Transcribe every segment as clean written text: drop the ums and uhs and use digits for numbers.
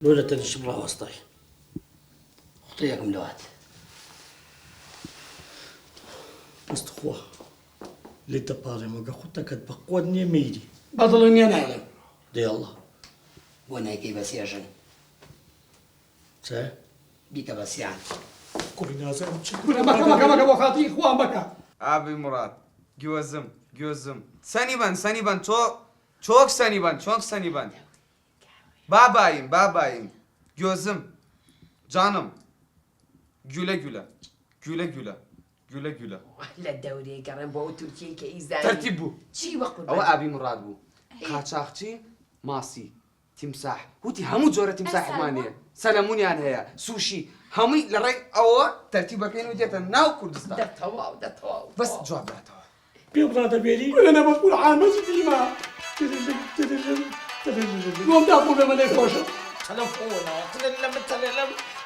لولا تدش بلا وسطي خطيكم لوات مستخوة لتباري مقا خطك بقودني ميدي بطلني نعلم دي الله وانا كي بس يجن سا بيك بس يعني كل نازل بكا بخاطي اخوان بكا Abi Murat, gözüm. Seni ben çok seni ben. Babayım. Gözüm, canım. Güle güle. لا الدوري قرن بو تركي كيزان Tertip bu. شي وقت او ابي مراد بو قاچاقچی ماسی تمساح وتي همو جوره تمساح مانيه سلموني انا هي سوشي همي لري او ترتيبه كاين وديت ناو كردستان ده تواو بس جواب باتوا بيبراد بيري كلنا مسؤول عن مسجديما قوم تاكل بما نخوشه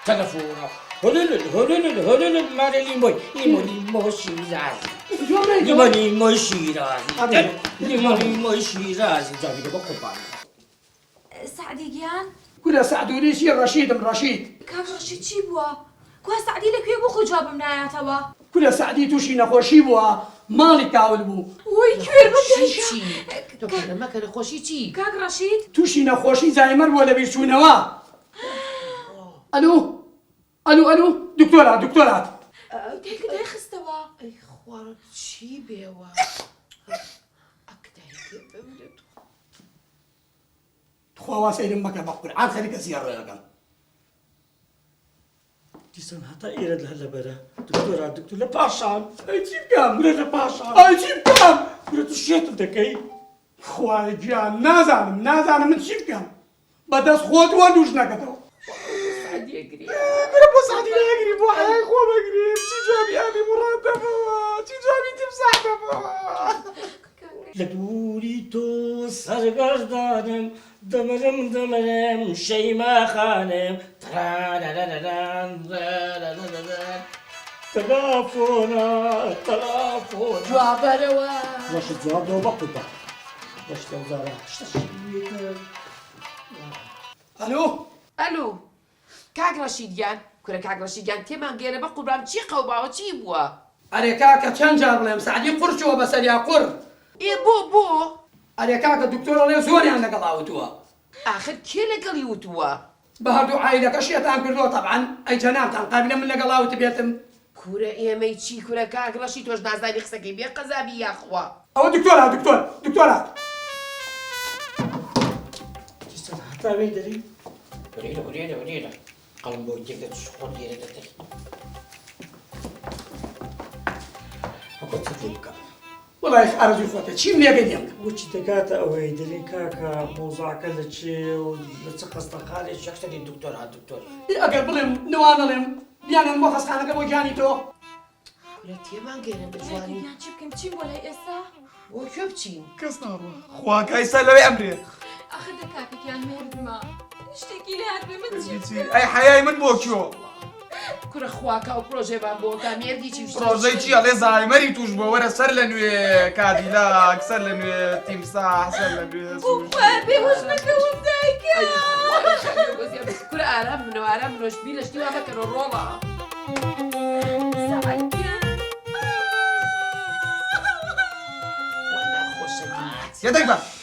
تلفونا هلل ماري ليمو شيرازي ليمو شيرازي جابي ده بقبان سعدي جيان كل سعدوني شي رشيد من رشيد كاك رشيد شي بوا كوا سعدي لك يبو جواب منايا توا كل سعدي توشي نخوشي بوا مالي كاول بو وي كبير شي تو كان ما كان خوشي شي كاك رشيد توشي نخوشي زايمر ولا بيشونوا الو دكتورات هيك ده خستوا اي خوارك شي بيوا اكدهي بمدت تخوا سيد مكة بقول عن خليك زيارة يا جماعة تيسان حتى إيرد لهلا برا دكتور لباشان اجيب كام ولا لباشان اجيب كام ولا تشيت دكاي خواه جان نازانم من چی بکەم بەدەست خۆت وەندوش نەکەتەوە سعدي يجري برە بۆ سعدی ناگری بۆ حەیە خۆ بەگرێ چی جوابی ئەبی موڕاد دەبەوە چی جوابی تیمساح دەبەوە لدوري تو سرگردانم دمرم شیما خانم تلافونا جواب روا باش الجواب ده بقطع باش توزارة الو كاك رشيديان كورا كاك رشيديان تيمان غير بقول برام شي قوبا وشي بوا ئەرێ کاکە چەند جار بڵێم سعدی قورچەوە بەسەریا قوڕ ايه بو ئەرێ کاکە دکتۆرەڵێ زۆریان لەگەڵاوتووە اخر كي لقال يوتوا بە هەردوو عایلەکە شێتان کردووە طەبعاً ئەی جەنابتان قابلە من لەگەڵاوت بێتم كورا ايه ميتشي كورا كاك رشيد واش نازاني خسكي بيه قزابي يا اخوا ئەوە دکتۆرات تستنى حتى بيدري ورينا قلم بوجهك تشخر ديالك تتري هكذا تدلك وڵای ئارەزوی خۆتە چیم لێگە دێم وچی دەکاتە ئەوەی دەری کاکە مۆزاکە لە چێ و لە چ خەستەخانێک شەکسەری دکتۆر ئەگەر بڵێم نەوانەڵێم بیانن بۆ خەستخانەکە بۆ گیانی تۆ كورا تيمان غير بجواني يعني شبكم تشي ولا إسا وشو بتشين Kız narwa. Xuaka isala ve emri. أخذ كاكك يا مهر ما اشتكي لي هربي من تشي Ay hayay min bokiyo. كورا خواكا وبروجي بامبوكا ميردي تشي Projey çi ale zaymeri tuş bo wara ser le nüye Cadillac, ser le nüye timsah, ser le nüye sushi. وابي وش نكون دايكا كورا آرام منو آرام منو شبيل اشتي وابا كانوا رولا سعد وانا خوش Ya tek bak.